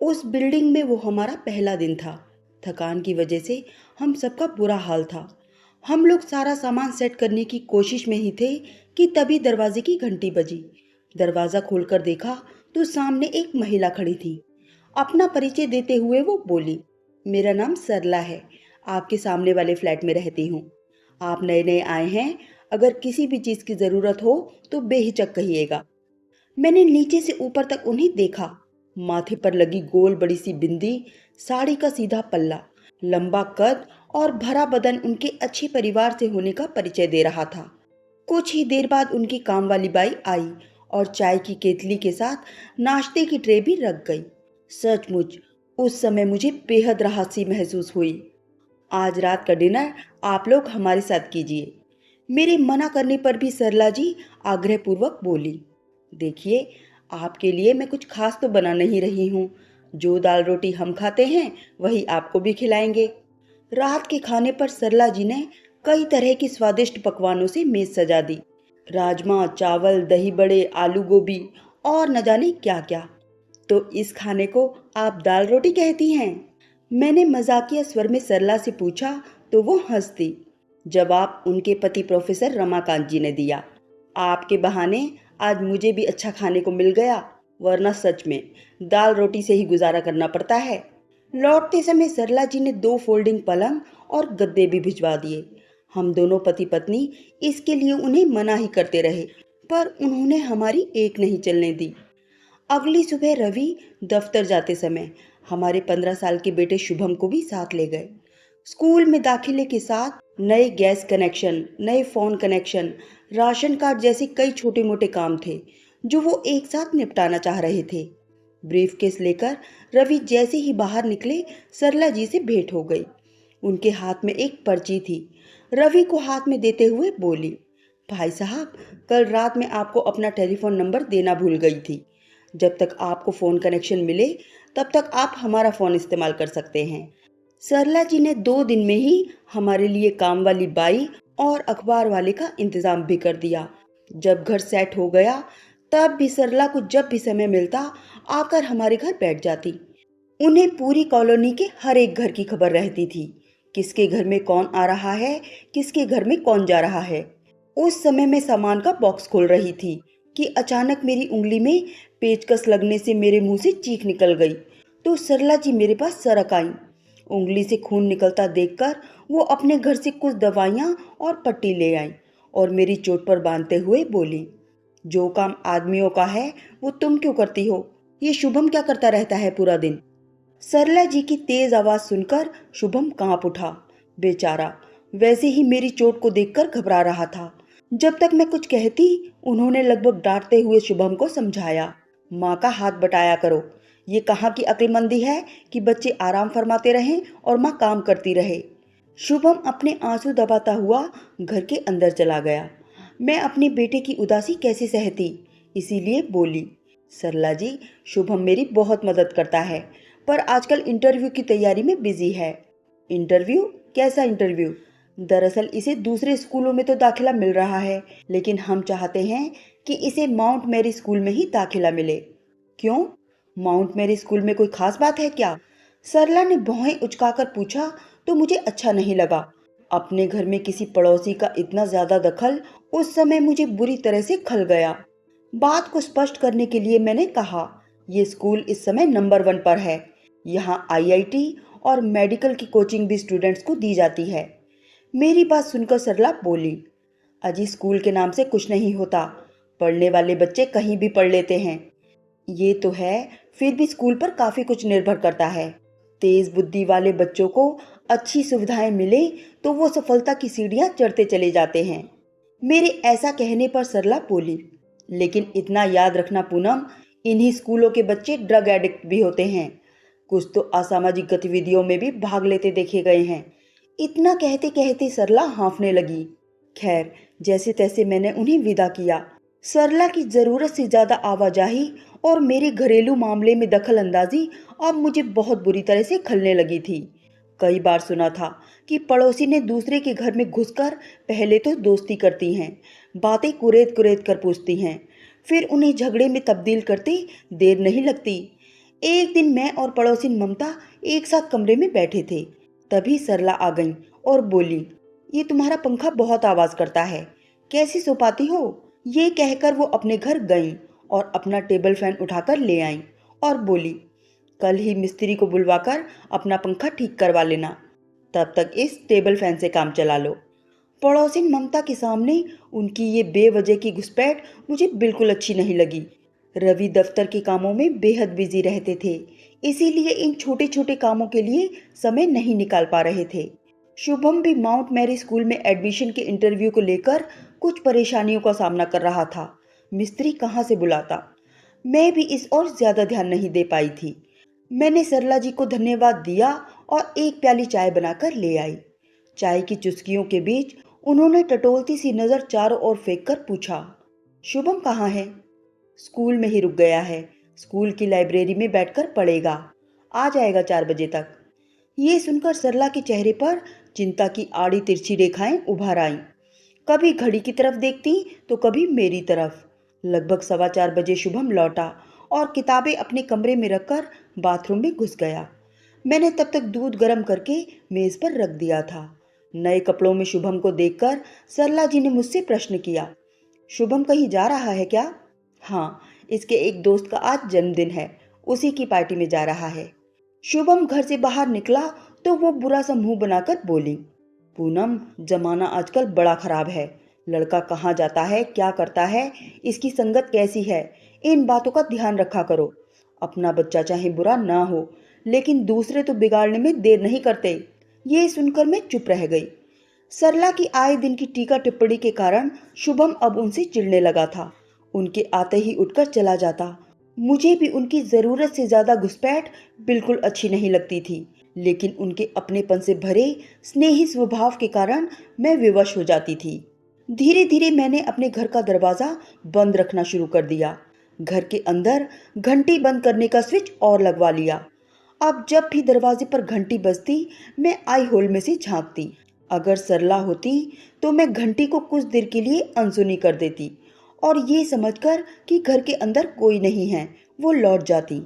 उस बिल्डिंग में वो हमारा पहला दिन था। थकान की वजह से हम सबका बुरा हाल था। हम लोग सारा सामान सेट करने की कोशिश में ही थे कि तभी दरवाजे की घंटी बजी। दरवाज़ा खोलकर देखा तो सामने एक महिला खड़ी थी। अपना परिचय देते हुए वो बोली, मेरा नाम सरला है, आपके सामने वाले फ्लैट में रहती हूँ। आप नए नए आए हैं, अगर किसी भी चीज़ की ज़रूरत हो तो बेहिचक कहिएगा। मैंने नीचे से ऊपर तक उन्हें देखा। माथे पर लगी गोल बड़ी सी बिंदी, साड़ी का सीधा पल्ला, लंबा कद और भरा बदन उनके अच्छे परिवार से होने का परिचय दे रहा था। कुछ ही देर बाद उनकी काम वाली बाई आई और चाय की केतली के साथ नाश्ते की ट्रे भी रख गई। सचमुच उस समय मुझे बेहद राहत सी महसूस हुई। आज रात का डिनर आप लोग हमारे साथ कीजिए। मेरे मना करने पर भी सरला जी आग्रहपूर्वक बोली, देखिए, आपके लिए मैं कुछ खास तो बना नहीं रही हूँ। जो दाल रोटी हम खाते हैं वही आपको भी खिलाएंगे। रात के खाने पर सरला जी ने कई तरह की स्वादिष्ट पकवानों से मेज सजा दी। राजमा, चावल, दही बड़े, आलू गोभी और न जाने क्या क्या। तो इस खाने को आप दाल रोटी कहती हैं? मैंने मजाकिया स्वर में सरला से पूछा तो वो हंस दी। जवाब उनके पति प्रोफेसर रमाकांत जी ने दिया, आपके बहाने आज मुझे भी अच्छा खाने को मिल गया, वरना सच में दाल रोटी से ही गुजारा करना पड़ता है। लौटते समय सरला जी ने 2 फोल्डिंग पलंग और गद्दे भी भिजवा दिए। हम दोनों पति पत्नी इसके लिए उन्हें मना ही करते रहे, पर उन्होंने हमारी एक नहीं चलने दी। अगली सुबह रवि दफ्तर जाते समय हमारे 15 साल के बेटे शुभम को भी साथ ले गए। स्कूल में दाखिले के साथ नए गैस कनेक्शन, नए फ़ोन कनेक्शन, राशन कार्ड जैसे कई छोटे मोटे काम थे जो वो एक साथ निपटाना चाह रहे थे। ब्रीफकेस लेकर रवि जैसे ही बाहर निकले, सरला जी से भेंट हो गई। उनके हाथ में एक पर्ची थी। रवि को हाथ में देते हुए बोली, भाई साहब, कल रात में आपको अपना टेलीफोन नंबर देना भूल गई थी। जब तक आपको फ़ोन कनेक्शन मिले तब तक आप हमारा फ़ोन इस्तेमाल कर सकते हैं। सरला जी ने 2 दिन में ही हमारे लिए काम वाली बाई और अखबार वाले का इंतज़ाम भी कर दिया। जब घर सेट हो गया तब भी सरला को जब भी समय मिलता आकर हमारे घर बैठ जाती। उन्हें पूरी कॉलोनी के हर एक घर की खबर रहती थी, किसके घर में कौन आ रहा है, किसके घर में कौन जा रहा है। उस समय मैं सामान का बॉक्स खोल रही थी कि अचानक मेरी उंगली में पेचकस लगने से मेरे मुंह से चीख निकल गई। तो सरला जी मेरे पास सरक आई। उंगली से खून निकलता देखकर वो अपने घर से कुछ दवाइयाँ और पट्टी ले आई और मेरी चोट पर बांधते हुए बोली, जो काम आदमियों का है वो तुम क्यों करती हो? ये शुभम क्या करता रहता है पूरा दिन? सरला जी की तेज आवाज सुनकर शुभम कांप उठा। बेचारा वैसे ही मेरी चोट को देखकर घबरा रहा था। जब तक मैं कुछ कहती, उन्होंने लगभग डांटते हुए शुभम को समझाया, माँ का हाथ बटाया करो। ये कहाँ की अक्लमंदी है कि बच्चे आराम फरमाते रहें और माँ काम करती रहे। शुभम अपने आंसू दबाता हुआ घर के अंदर चला गया। मैं अपने बेटे की उदासी कैसे सहती, इसीलिए बोली, सरला जी, शुभम मेरी बहुत मदद करता है, पर आजकल इंटरव्यू की तैयारी में बिजी है। इंटरव्यू? कैसा इंटरव्यू? दरअसल इसे दूसरे स्कूलों में तो दाखिला मिल रहा है, लेकिन हम चाहते हैं कि इसे माउंट मैरी स्कूल में ही दाखिला मिले। क्यों? माउंट मैरी स्कूल में कोई खास बात है क्या? सरला ने भौहें उचकाकर पूछा तो मुझे अच्छा नहीं लगा। अपने घर में किसी पड़ोसी का इतना ज्यादा दखल उस समय मुझे बुरी तरह से खल गया। बात को स्पष्ट करने के लिए मैंने कहा, ये स्कूल इस समय नंबर 1 पर है। यहाँ आईआईटी और मेडिकल की कोचिंग भी स्टूडेंट्स को दी जाती है। मेरी बात सुनकर सरला बोली, अजी स्कूल के नाम से कुछ नहीं होता, पढ़ने वाले बच्चे कहीं भी पढ़ लेते हैं। ये तो है, फिर भी स्कूल पर काफ़ी कुछ निर्भर करता है। तेज बुद्धि वाले बच्चों को अच्छी सुविधाएं मिले तो वो सफलता की सीढ़ियां चढ़ते चले जाते हैं। मेरे ऐसा कहने पर सरला बोली, लेकिन इतना याद रखना पूनम, इन्हीं स्कूलों के बच्चे ड्रग एडिक्ट भी होते हैं। कुछ तो असामाजिक गतिविधियों में भी भाग लेते देखे गए हैं। इतना कहते कहते सरला हाँफने लगी। खैर, जैसे तैसे मैंने उन्हें विदा किया। सरला की ज़रूरत से ज़्यादा आवाजाही और मेरे घरेलू मामले में दखल अंदाजी अब मुझे बहुत बुरी तरह से खलने लगी थी। कई बार सुना था कि पड़ोसी ने दूसरे के घर में घुसकर पहले तो दोस्ती करती हैं, बातें कुरेद कुरेद कर पूछती हैं, फिर उन्हें झगड़े में तब्दील करते देर नहीं लगती। एक दिन मैं और पड़ोसिन ममता एक साथ कमरे में बैठे थे। तभी सरला आ गई और बोली, ये तुम्हारा पंखा बहुत आवाज करता है, कैसी सो पाती हो? ये कहकर वो अपने घर गईं और अपना टेबल फैन उठाकर ले आईं और बोली, कल ही मिस्त्री को बुलवाकर अपना पंखा ठीक करवा लेना, तब तक इस टेबल फैन से काम चला लो। पड़ोसिन ममता के सामने उनकी ये बेवजह की घुसपैठ मुझे बिल्कुल अच्छी नहीं लगी। रवि दफ्तर के कामों में बेहद बिजी रहते थे, इसीलिए इन छोटे छोटे कामों के लिए समय नहीं निकाल पा रहे थे। शुभम भी माउंट मैरी स्कूल में एडमिशन के इंटरव्यू को लेकर कुछ परेशानियों का सामना कर रहा था। मिस्त्री कहाँ से बुलाता, मैं भी इस ओर ज्यादा ध्यान नहीं दे पाई थी। मैंने सरला जी को धन्यवाद दिया और एक प्याली चाय बनाकर ले आई। चाय की चुस्कियों के बीच उन्होंने टटोलती सी नजर चारों ओर फेंक कर पूछा, शुभम कहाँ है? स्कूल में ही रुक गया है, स्कूल की लाइब्रेरी में बैठकर पढ़ेगा, आ जाएगा 4 बजे तक। ये सुनकर सरला के चेहरे पर चिंता की आड़ी तिरछी रेखाएं उभर आईं। कभी घड़ी की तरफ देखती तो कभी मेरी तरफ। लगभग 4:15 बजे शुभम लौटा और किताबें अपने कमरे में रखकर बाथरूम में घुस गया। मैंने तब तक दूध गर्म करके मेज पर रख दिया था। नए कपड़ों में शुभम को देखकर सरला जी ने मुझसे प्रश्न किया, शुभम कहीं जा रहा है क्या? हाँ, इसके एक दोस्त का आज जन्मदिन है, उसी की पार्टी में जा रहा है। शुभम घर से बाहर निकला तो वो बुरा सा मुंह बनाकर बोली, पूनम, जमाना आजकल बड़ा खराब है। लड़का कहाँ जाता है, क्या करता है, इसकी संगत कैसी है, इन बातों का ध्यान रखा करो। अपना बच्चा चाहे बुरा ना हो, लेकिन दूसरे तो बिगाड़ने में देर नहीं करते। ये सुनकर मैं चुप रह गई। सरला की आए दिन की टीका टिप्पणी के कारण शुभम अब उनसे चिढ़ने लगा था। उनके आते ही उठकर चला जाता। मुझे भी उनकी जरूरत से ज्यादा घुसपैठ बिल्कुल अच्छी नहीं लगती थी, लेकिन उनके अपनेपन से भरे स्नेही स्वभाव के कारण मैं विवश हो जाती थी। धीरे धीरे मैंने अपने घर का दरवाजा बंद रखना शुरू कर दिया। घर के अंदर घंटी बंद करने का स्विच और लगवा लिया। अब जब भी दरवाजे पर घंटी बजती, मैं आई होल में से झांकती। अगर सरला होती तो मैं घंटी को कुछ देर के लिए अनसुनी कर देती और ये समझकर कि घर के अंदर कोई नहीं है, वो लौट जाती।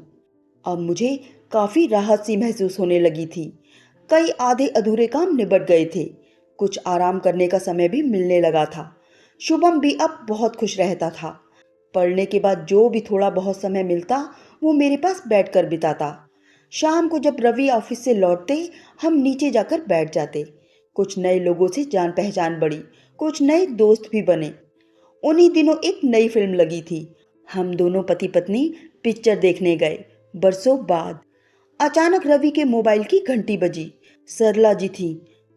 अब मुझे काफी राहत सी महसूस होने लगी थी। कई आधे अधूरे काम निबट गए थे, कुछ आराम करने का समय भी मिलने लगा था। शुभम भी अब बहुत खुश रहता था। पढ़ने के बाद जो भी थोड़ा बहुत समय मिलता वो मेरे पास बैठकर बिताता। शाम को जब रवि ऑफिस से लौटते, हम नीचे जाकर बैठ जाते। कुछ नए लोगों से जान पहचान बढ़ी, कुछ नए दोस्त भी बने। उन्हीं दिनों एक नई फिल्म लगी थी। हम दोनों पति पत्नी पिक्चर देखने गए, बरसों बाद। अचानक रवि के मोबाइल की घंटी बजी। सरला जी थी।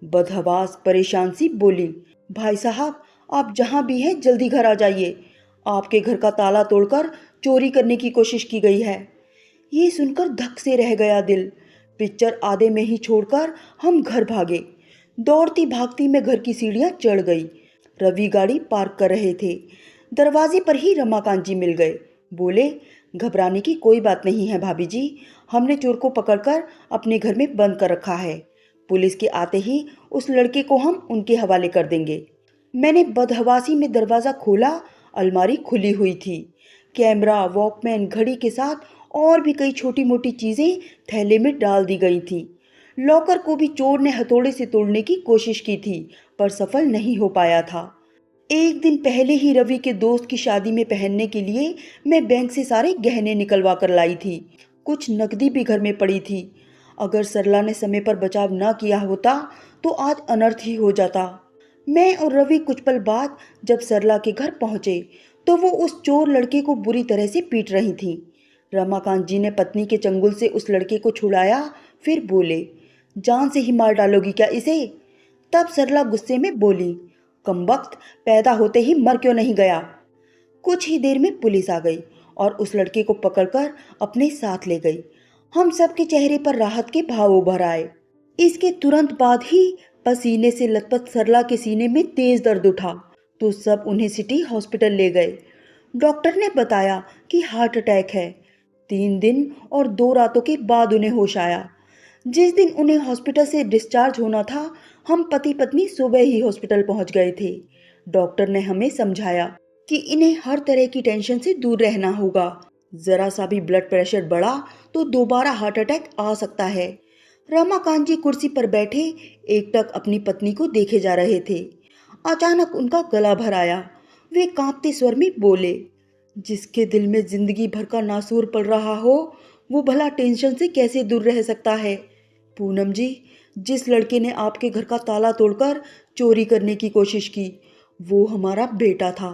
बदहवास परेशान सी बोली, भाई साहब, आप जहां भी हैं जल्दी घर आ जाइए। आपके घर का ताला तोड़कर चोरी करने की कोशिश की गई है। ये सुनकर धक से रह गया दिल। पिक्चर आधे में ही छोड़कर हम घर भागे। दौड़ती भागती मैं घर की सीढ़ियां चढ़ गई। रवि गाड़ी पार्क कर रहे थे। दरवाजे पर ही रमाकांत जी मिल गए। बोले, घबराने की कोई बात नहीं है भाभी जी, हमने चोर को पकड़कर अपने घर में बंद कर रखा है। पुलिस के आते ही उस लड़के को हम उनके हवाले कर देंगे। मैंने बदहवासी में दरवाज़ा खोला। अलमारी खुली हुई थी। कैमरा, वॉकमैन, घड़ी के साथ और भी कई छोटी मोटी चीज़ें थैले में डाल दी गई थी। लॉकर को भी चोर ने हथौड़े से तोड़ने की कोशिश की थी, पर सफल नहीं हो पाया था। एक दिन पहले ही रवि के दोस्त की शादी में पहनने के लिए मैं बैंक से सारे गहने निकलवा कर लाई थी। कुछ नकदी भी घर में पड़ी थी। अगर सरला ने समय पर बचाव न किया होता तो आज अनर्थ ही हो जाता। मैं और रवि कुछ पल बाद जब सरला के घर पहुंचे तो वो उस चोर लड़के को बुरी तरह से पीट रही थी। रमाकांत जी ने पत्नी के चंगुल से उस लड़के को छुड़ाया, फिर बोले, जान से ही मार डालोगी क्या इसे? तब सरला गुस्से में बोली, कमबख्त, पैदा होते ही मर क्यों नहीं गया? कुछ ही देर में पुलिस आ गई और उस लड़के को पकड़कर अपने साथ ले गई। हम सबके चेहरे पर राहत के भाव उभर आए। इसके तुरंत बाद ही पसीने से लथपथ सरला के सीने में तेज दर्द उठा तो सब उन्हें सिटी हॉस्पिटल ले गए। डॉक्टर ने बताया कि हार्ट अटैक है। 3 दिन और 2 रातों के बाद उन्हें होश आया। जिस दिन उन्हें हॉस्पिटल से डिस्चार्ज होना था, हम पति पत्नी सुबह ही हॉस्पिटल पहुंच गए थे। डॉक्टर ने हमें समझाया कि इन्हें हर तरह की टेंशन से दूर रहना होगा। जरा सा भी ब्लड प्रेशर बढ़ा तो दोबारा हार्ट अटैक आ सकता है। रमाकांत जी कुर्सी पर बैठे एकटक अपनी पत्नी को देखे जा रहे थे। अचानक उनका गला भर आया। वे कांपते स्वर में बोले, जिसके दिल में जिंदगी भर का नासूर पड़ रहा हो वो भला टेंशन से कैसे दूर रह सकता है। पूनम जी, जिस लड़के ने आपके घर का ताला तोड़कर चोरी करने की कोशिश की वो हमारा बेटा था।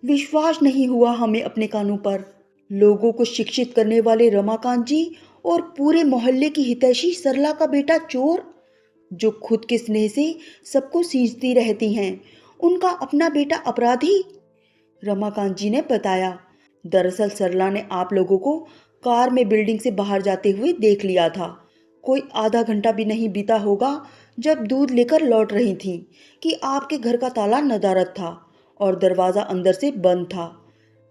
विश्वास नहीं हुआ हमें अपने कानों पर। लोगों को शिक्षित करने वाले रमाकांत जी और पूरे मोहल्ले की हितैषी सरला का बेटा चोर, जो खुद के स्नेह से सबको सींचती रहती हैं, उनका अपना बेटा अपराधी। रमाकांत जी ने बताया, दरअसल सरला ने आप लोगों को कार में बिल्डिंग से बाहर जाते हुए देख लिया था। कोई आधा घंटा भी नहीं बीता होगा जब दूध लेकर लौट रही थीं कि आपके घर का ताला नदारद था और दरवाज़ा अंदर से बंद था।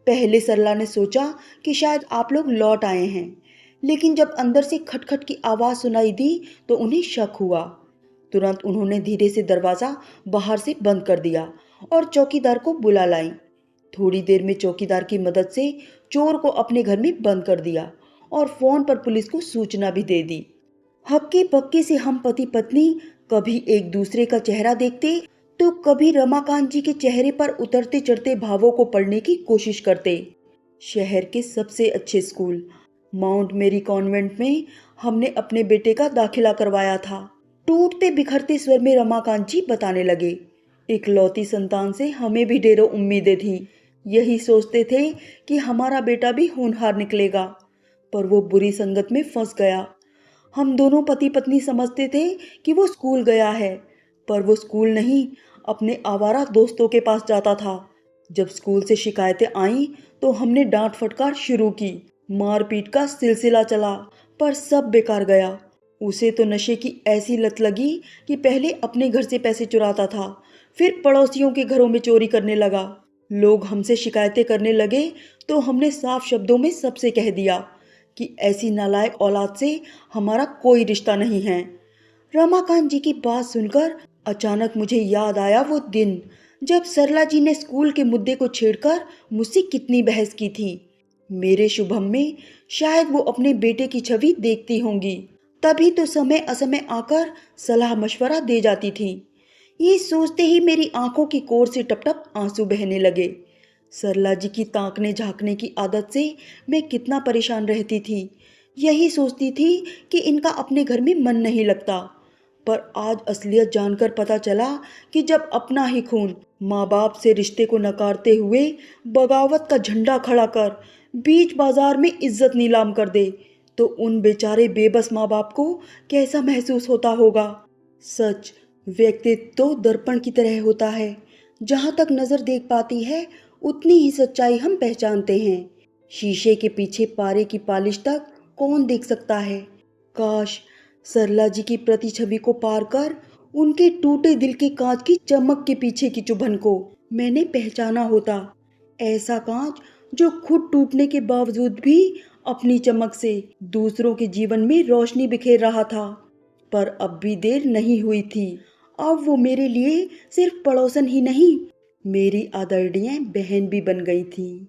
पहले सरला ने सोचा कि शायद आप लोग लौट आए हैं, लेकिन जब अंदर से खटखट की आवाज़ सुनाई दी तो उन्हें शक हुआ। तुरंत उन्होंने धीरे से दरवाज़ा बाहर से बंद कर दिया और चौकीदार को बुला लाई। थोड़ी देर में चौकीदार की मदद से चोर को अपने घर में बंद कर दिया और फोन पर पुलिस को सूचना भी दे दी। हक्के बक्के से हम पति पत्नी कभी एक दूसरे का चेहरा देखते तो कभी रमाकांत जी के चेहरे पर उतरते चढ़ते भावों को पढ़ने की कोशिश करते। शहर के सबसे अच्छे स्कूल माउंट मेरी कॉन्वेंट में हमने अपने बेटे का दाखिला करवाया था। टूटते बिखरते स्वर में रमाकांत जी बताने लगे, इकलौती संतान से हमें भी ढेरों उम्मीदें थीं। यही सोचते थे कि हमारा बेटा भी होनहार निकलेगा, पर वो बुरी संगत में फंस गया। हम दोनों पति पत्नी समझते थे कि वो स्कूल गया है, पर वो स्कूल नहीं, अपने आवारा दोस्तों के पास जाता था। जब स्कूल से शिकायतें आईं तो हमने डांट फटकार शुरू की। मारपीट का सिलसिला चला, पर सब बेकार गया। उसे तो नशे की ऐसी लत लगी कि पहले अपने घर से पैसे चुराता था, फिर पड़ोसियों के घरों में चोरी करने लगा। लोग हमसे शिकायतें करने लगे तो हमने साफ शब्दों में सबसे कह दिया कि ऐसी नालायक औलाद से हमारा कोई रिश्ता नहीं है। रमाकांत जी की बात सुनकर अचानक मुझे याद आया वो दिन जब सरला जी ने स्कूल के मुद्दे को छेड़कर मुझसे कितनी बहस की थी। मेरे शुभम में शायद वो अपने बेटे की छवि देखती होंगी, तभी तो समय असमय आकर सलाह मशवरा दे जाती थी। ये सोचते ही मेरी आंखों की कोर से टप टप आंसू बहने लगे। सरला जी की ताकने झांकने की आदत से मैं कितना परेशान रहती थी। यही सोचती थी कि इनका अपने घर में मन नहीं लगता, पर आज असलियत जानकर पता चला कि जब अपना ही खून माँ बाप से रिश्ते को नकारते हुए बगावत का झंडा खड़ा कर बीच बाजार में इज्जत नीलाम कर दे तो उन बेचारे बेबस माँ बाप को कैसा महसूस होता होगा। सच, व्यक्तित्व तो दर्पण की तरह होता है, जहाँ तक नज़र देख पाती है उतनी ही सच्चाई हम पहचानते हैं। शीशे के पीछे पारे की पालिश तक कौन देख सकता है। काश सरला जी की प्रतिछवि को पार कर उनके टूटे दिल के कांच की चमक के पीछे की चुभन को मैंने पहचाना होता। ऐसा कांच जो खुद टूटने के बावजूद भी अपनी चमक से दूसरों के जीवन में रोशनी बिखेर रहा था। पर अब भी देर नहीं हुई थी। अब वो मेरे लिए सिर्फ पड़ोसन ही नहीं, मेरी आदरणीय बहन भी बन गई थी।